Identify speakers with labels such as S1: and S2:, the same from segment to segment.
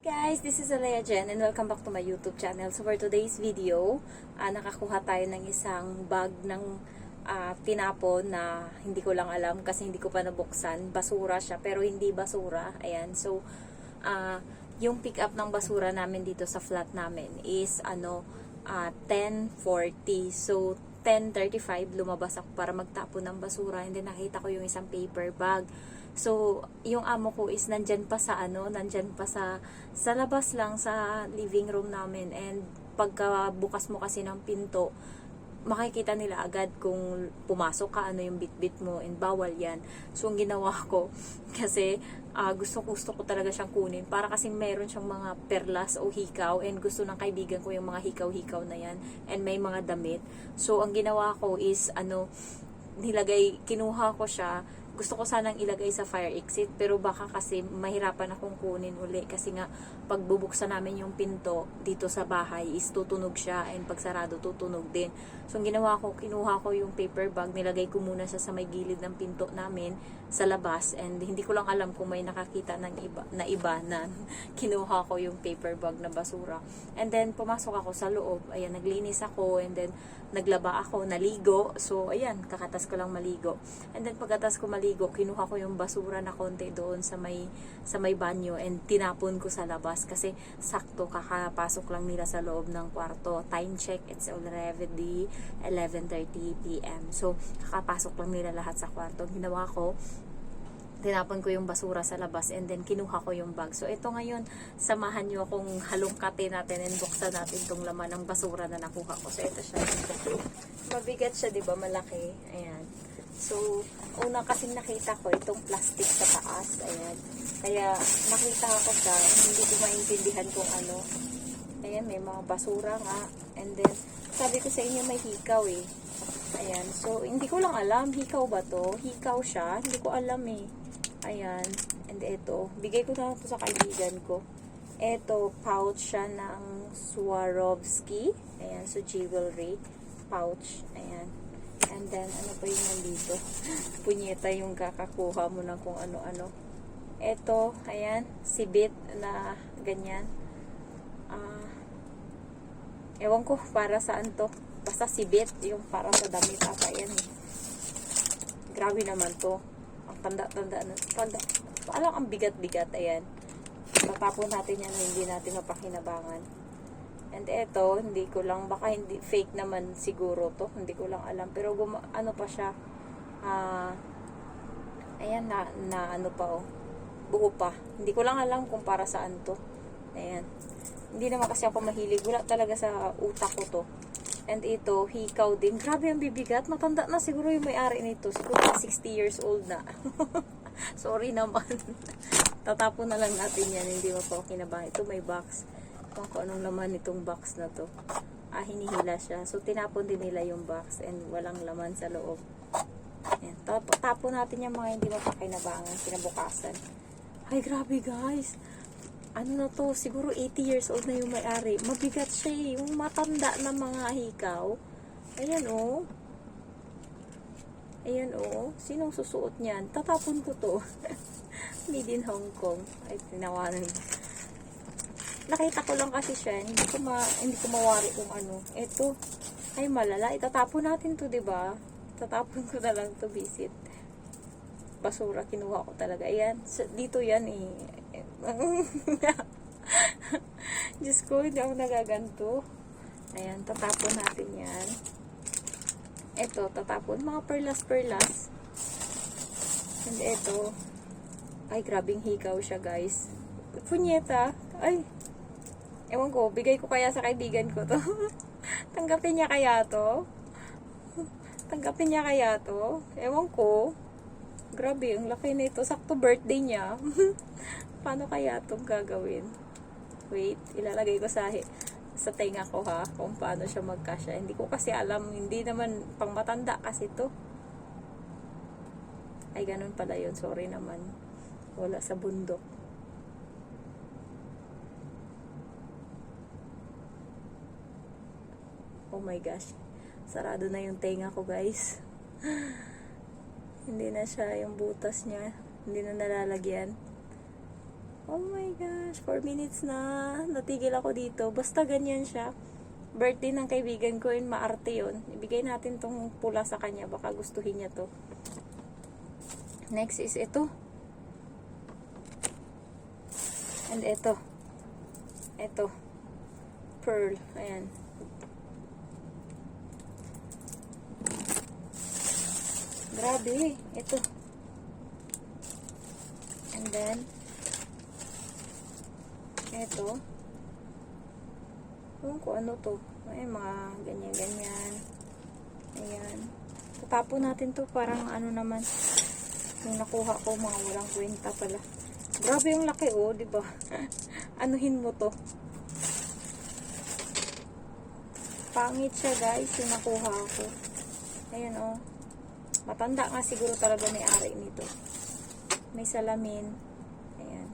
S1: Guys, this is Alea Jen and welcome back to my YouTube channel. So for today's video, nakakuha tayo ng isang bag ng tinapon na hindi ko lang alam kasi hindi ko pa nabuksan. Basura siya pero hindi basura. Ayan, so yung pick up ng basura namin dito sa flat namin is 10:40. So 10:35 lumabas ako para magtapon ng basura and then nakita ko yung isang paper bag. So, yung amo ko is nandyan pa sa labas lang sa living room namin, and pagka bukas mo kasi ng pinto, makikita nila agad kung pumasok ka, ano yung bitbit mo, and bawal yan. So, ang ginawa ko, kasi gusto ko talaga siyang kunin, para kasi meron siyang mga perlas o hikaw, and gusto ng kaibigan ko yung mga hikaw-hikaw na yan, and may mga damit. So, ang ginawa ko is, kinuha ko siya. Gusto ko sanang ilagay sa fire exit, pero baka kasi mahirapan akong kunin uli kasi nga pagbubuksan namin yung pinto dito sa bahay is tutunog siya, and pag sarado tutunog din. So ang ginawa ko, kinuha ko yung paper bag, nilagay ko muna siya sa may gilid ng pinto namin sa labas, and hindi ko lang alam kung may nakakita ng iba na kinuha ko yung paper bag na basura. And then pumasok ako sa loob, ayan, naglinis ako, and then naglaba ako, naligo. So ayan, kakatas ko lang maligo. And then pagkatas ko maligo, kinuha ko yung basura na konti doon sa may banyo, and tinapon ko sa labas kasi sakto kakapasok lang nila sa loob ng kwarto. Time check, it's already 11:30 PM. So kakapasok lang nila lahat sa kwarto. Ginawa ko, tinapon ko yung basura sa labas, and then kinuha ko yung bag. So ito ngayon, samahan nyo akong halongkatin natin and buksan natin tong laman ng basura na nakuha ko. So ito siya. Mabigat siya, 'di ba? Malaki. Ayan. So una kasing nakita ko itong plastic sa taas. Ayan. Kaya nakita ko siya, hindi ko maintindihan kung ano. Ayan, may mga basura nga. And then sabi ko sa inyo may hikaw eh. Ayan. So hindi ko lang alam, hikaw ba to? Hikaw siya. Hindi ko alam eh. Ayan. And ito, bigay ko na ito sa kaibigan ko. Ito, pouch siya ng Swarovski. Ayan, so jewelry pouch. Ayan. And then, ano pa yung nandito? Punyeta yung kakakuha mo ng kung ano-ano. Ito, ayan, sibit na ganyan. Ewan ko para saan to. Basta sibit, yung para sa damit ata yan eh. Grabe naman to. Ang tanda-tanda na. Alam, ang bigat-bigat. Ayan. Tatapon natin yan, hindi natin mapakinabangan. And eto, hindi ko lang, baka hindi, fake naman siguro to. Hindi ko lang alam. Pero ano pa siya. Ayan, na ano pa oh. Buo pa. Hindi ko lang alam kung para saan to. Ayan. Hindi naman kasi ako mahilig. Wala talaga sa utak ko to. And ito, hikaw din. Grabe ang bibigat. Matanda na siguro yung may-ari nito. Siguro 60 years old na. Sorry naman. Tatapon na lang natin yan. Hindi mo pa kinabang. Ito may box. Kung anong laman itong box na to. Hinihila siya. So, tinapon din nila yung box. And walang laman sa loob. Ayan. Tapon natin yung mga hindi mo pa kinabangan. Kinabukasan. Ay, grabe guys. Ano na to, siguro 80 years old na yung may-ari. Mabigat siya eh. Yung matanda na mga hikaw. Ayan oh. Ayan oh. Sinong susuot niyan? Tatapon ko to. Made in Hong Kong. Ay, tinawanan. Nakita ko lang kasi siya. Hindi ko mawari kung ano. Ito. Ay, malala. Itatapon natin to, diba? Tatapon ko na lang to, visit. Basura, kinuha ko talaga. Ayan. Dito yan eh. Diyos ko, hindi ako nagaganto. Ayan, tatapon natin yan. Ito, tatapon. Mga perlas-perlas. And ito. Ay, grabing hikaw siya, guys. Punyeta. Ay. Ewan ko, bigay ko kaya sa kaibigan ko to. Tanggapin niya kaya to? Tanggapin niya kaya to? Ewan ko. Grabe, ang laki nito. Sakto birthday niya. Paano kaya itong gagawin? Wait, ilalagay ko sa tenga ko ha, kung paano siya magkasya. Hindi ko kasi alam, hindi naman pang matanda kasi to. Ay, ganun pala yun. Sorry naman. Wala sa bundok. Oh my gosh. Sarado na yung tenga ko, guys. Hindi na siya yung butas niya. Hindi na nalalagyan. Oh my gosh, 4 minutes na. Natigil ako dito. Basta ganyan siya. Birthday ng kaibigan ko yun, maarte yun. Ibigay natin tong pula sa kanya. Baka gustuhin niya to. Next is ito. And ito. Ito. Pearl. Ayan. Grabe. Ito. And then, ito. Kung ano to. Ay, mga ganyan-ganyan. Ayan. Tatapon natin to. Parang ano naman. Yung nakuha ko, mga walang kwenta pala. Grabe yung laki, oh. Diba? Anuhin mo to. Pangit siya, guys. Yung nakuha ko. Ayan, oh. Matanda nga siguro talaga may-ari nito. May salamin. Ayan.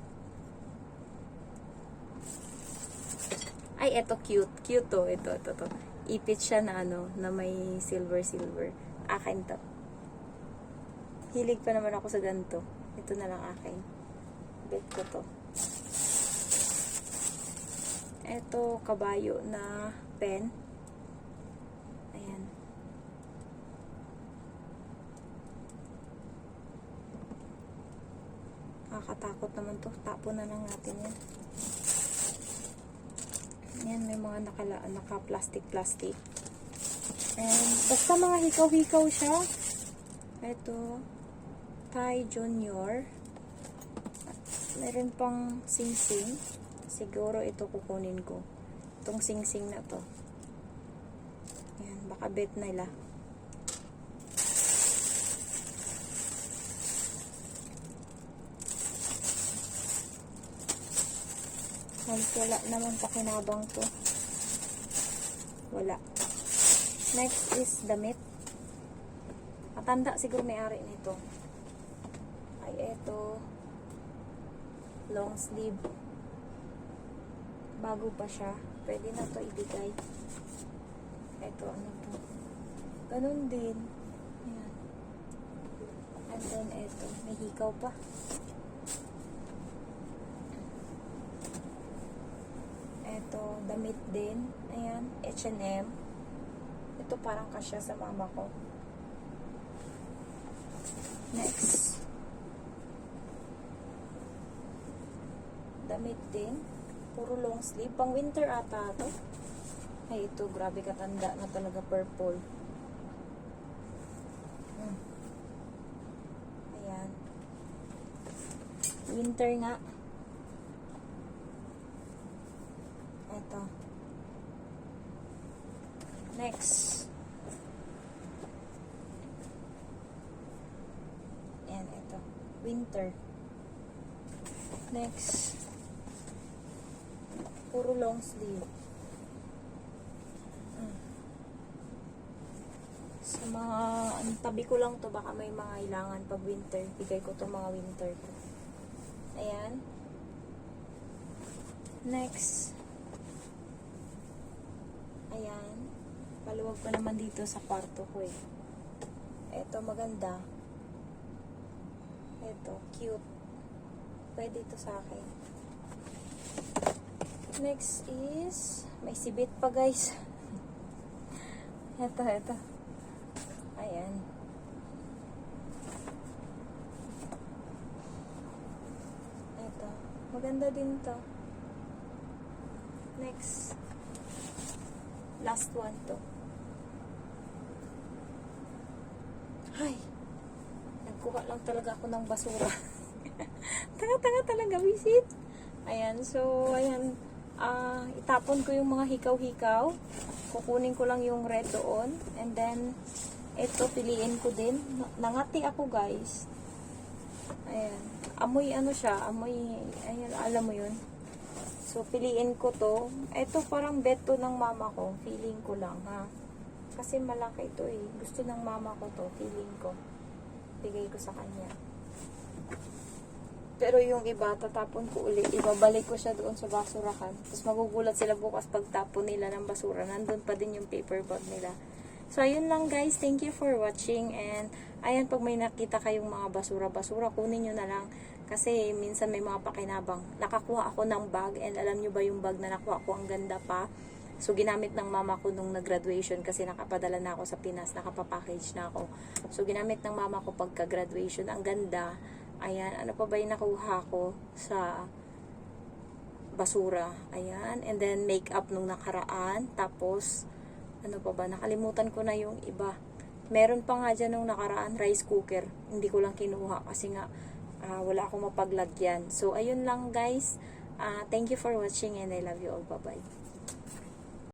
S1: Ay, eto cute. Cute to. Ito. Ipit siya na ano, na may silver. Akin to. Hilig pa naman ako sa ganito. Ito na lang akin. Bet ko to. Eto, kabayo na pen. Ayan. Nakakatakot naman to. Tapon na lang natin yan. Yan, may mga naka-plastic. And, basta mga hikaw-hikaw siya. Ito, Thai Junior. Meron pang sing-sing. Siguro ito kukunin ko. Itong sing-sing na to. Yan, baka bet nila. Wala naman pakinabang to. Wala. Next is damit. Matanda siguro may-ari nito. Ay, eto. Long sleeve. Bago pa siya. Pwede na to ibigay. Eto, ano to. Ganun din. Ayan. And then, eto. May hikaw pa. Ito, damit din. Ayan, H&M. Ito parang kasya sa mama ko. Next. Damit din. Puro long sleeve. Pang winter ata to. Ay, ito. Grabe katanda na talaga. Purple. Ayan. Winter nga. Ito. Next. Ayan, ito. Winter. Next. Puro long sleeve. Sa mga, tabi ko lang to, baka may mga ilangan pag winter. Bigay ko to mga winter ko. Ayan. Next. Ayan. Paluwag pa naman dito sa kwarto ko eh. Ito maganda. Ito, cute. Pwede ito sa akin. Next is, may sibit pa guys. Ito. Ayan. Ito. Maganda din to. Next. Last one to. Ay. Nagkuha lang talaga ako ng basura. Tanga-tanga talaga, visit. Ayan. So, ayan. Itapon ko yung mga hikaw-hikaw. Kukunin ko lang yung red doon. And then, ito, piliin ko din. Nangati ako, guys. Ayan. Amoy ano siya. Amoy, ayan, alam mo yun. So, piliin ko to. Ito, parang beto ng mama ko. Feeling ko lang, ha. Kasi malaki ito, eh. Gusto ng mama ko to. Feeling ko. Bigay ko sa kanya. Pero yung iba, tatapon ko ulit. Ibabalik ko siya doon sa basurahan. Tapos magugulat sila bukas pagtapon nila ng basura. Nandun pa din yung paper bag nila. So, ayun lang guys. Thank you for watching. And, ayan, pag may nakita kayong mga basura-basura, kunin nyo na lang. Kasi minsan may mga pakinabang. Nakakuha ako ng bag, and alam nyo ba yung bag na nakuha ko, ang ganda pa. So, ginamit ng mama ko nung nag-graduation kasi nakapadala na ako sa Pinas, nakapapackage na ako. So, ginamit ng mama ko pagka-graduation. Ang ganda. Ayan, ano pa ba yung nakuha ko sa basura? Ayan, and then makeup nung nakaraan. Tapos, ano pa ba? Nakalimutan ko na yung iba. Meron pa nga dyan nung nakaraan, rice cooker. Hindi ko lang kinuha kasi nga wala akong mapaglagyan. So, ayun lang guys. Thank you for watching and I love you all. Bye-bye.